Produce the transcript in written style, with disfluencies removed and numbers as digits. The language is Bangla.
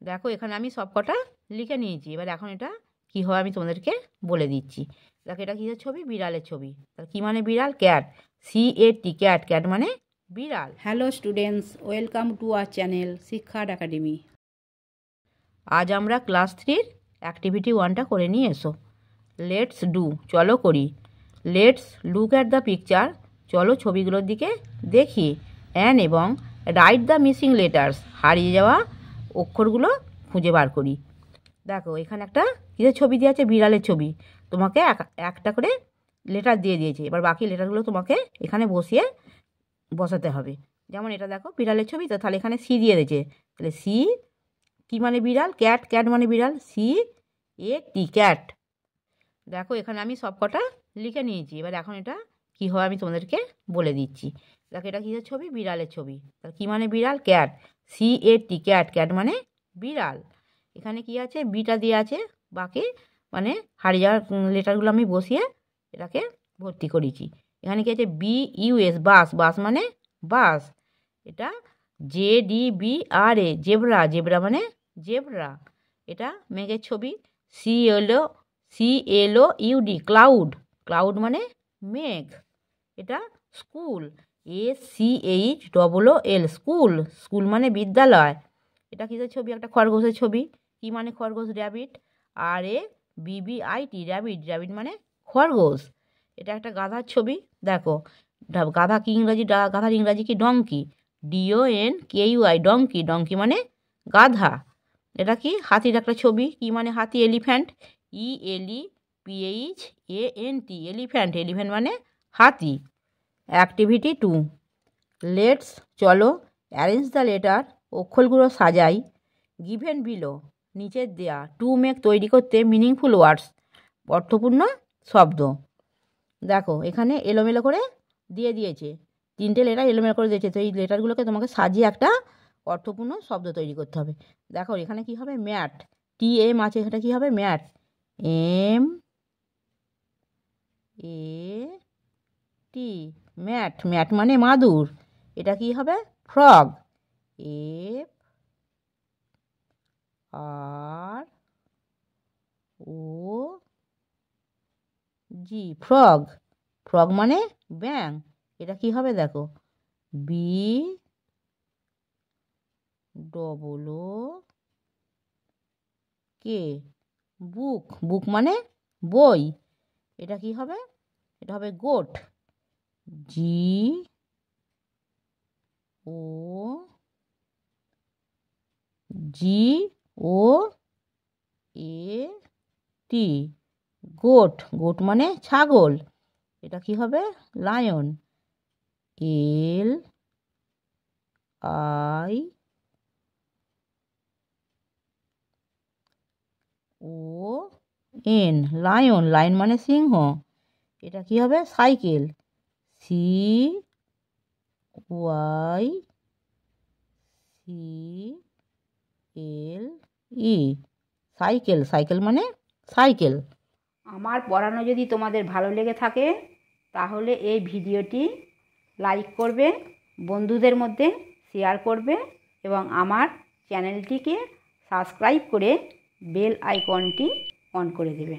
দেখো এখানে আমি সব কটা লিখে নিয়েছি। এবার এখন এটা কী হয় আমি তোমাদেরকে বলে দিচ্ছি। দেখো এটা কিসের ছবি? বিড়ালের ছবি। তাহলে কী মানে বিড়াল? Cat, CAT, cat. ক্যাট মানে বিড়াল। Hello students, welcome to our channel শিক্ষা একাডেমি। আজ আমরা ক্লাস 3-র অ্যাক্টিভিটি 1টা করে নিয়ে এসো। লেটস ডু, চলো করি। Let's look at the picture, চলো ছবিগুলোর দিকে দেখি। এবং রাইট দ্য মিসিং লেটার্স, হারিয়ে যাওয়া অক্ষরগুলো খুঁজে বার করি। দেখো এখানে একটা কিসের ছবি দিয়ে আছে? বিড়ালের ছবি। তোমাকে একটা করে লেটার দিয়ে দিয়েছে। এবার বাকি লেটারগুলো তোমাকে এখানে বসাতে হবে। যেমন এটা দেখো বিড়ালের ছবি, তো তাহলে এখানে সি দিয়ে দিয়েছে। তাহলে সি কি মানে বিড়াল? ক্যাট। ক্যাট মানে বিড়াল, CAT, ক্যাট। দেখো এখানে আমি সব কটা লিখে নিয়েছি। এবার এখন এটা কী হয় আমি তোমাদেরকে বলে দিচ্ছি। দেখো এটা কিসের ছবি? বিড়ালের ছবি। তাহলে কী মানে বিড়াল? Cat, CAT, cat. ক্যাট মানে বিড়াল। এখানে কি আছে? বিটা দিয়ে আছে। বাকি মানে হারিয়ে যাওয়ার লেটারগুলো আমি বসিয়ে এটাকে ভর্তি করেছি। এখানে কি আছে? BUS, বাস। বাস মানে বাস। এটা JEBRA, জেব্রা। জেব্রা মানে জেব্রা। এটা মেঘের ছবি। CLOUD, cloud. ক্লাউড মানে মেঘ। এটা স্কুল। SCHOOL, school. স্কুল মানে বিদ্যালয়। এটা কিসের ছবি? একটা খরগোশের ছবি। কি মানে খরগোশ? র্যাবিট। RABBIT, rabbit. র্যাবিট মানে খরগোশ। এটা একটা গাধার ছবি। দেখো গাধা কি ইংরাজি? গাধার ইংরাজি কি? ডঙ্কি। DONKEY, donkey. ডঙ্কি মানে গাধা। এটা কি? হাতির একটা ছবি। কি মানে হাতি? এলিফ্যান্ট। ELEPHANT, elephant. এলিফ্যান্ট মানে হাতি। অ্যাক্টিভিটি 2, লেটস, চলো, অ্যারেঞ্জ দ্য লেটার, অক্ষরগুলো সাজাই, গিভেন বিলো, নিচের দেয়া, টু মেক, তৈরি করতে, মিনিংফুল ওয়ার্ডস, অর্থপূর্ণ শব্দ। দেখো এখানে এলোমেলো করে দিয়ে দিয়েছে। 3টে লেটার এলোমেলো করে দিয়েছে। তো এই লেটারগুলোকে তোমাকে সাজিয়ে একটা অর্থপূর্ণ শব্দ তৈরি করতে হবে। দেখো এখানে কি হবে? ম্যাট। TM আছে, এটা কি হবে? ম্যাট। MAT, mat. ম্যাট মানে মাদুর। এটা কি হবে? ফ্রগ। FROG, frog. ফ্রগ মানে ব্যাঙ। এটা কি হবে? দেখো BOOK, বুক। বুক মানে বই। এটা কি হবে? এটা হবে গোট। GOAT, goat. গোট মানে ছাগল। এটা কি হবে? লায়ন। LION, lion. লায়ন মানে সিংহ। এটা কি হবে? সাইকেল। CYCLE, cycle. সাইকেল মানে সাইকেল। আমার পড়ানো যদি তোমাদের ভালো লেগে থাকে তাহলে এই ভিডিওটি লাইক করবে, বন্ধুদের মধ্যে শেয়ার করবে এবং আমার চ্যানেলটিকে সাবস্ক্রাইব করে বেল আইকনটি অন করে দেবে।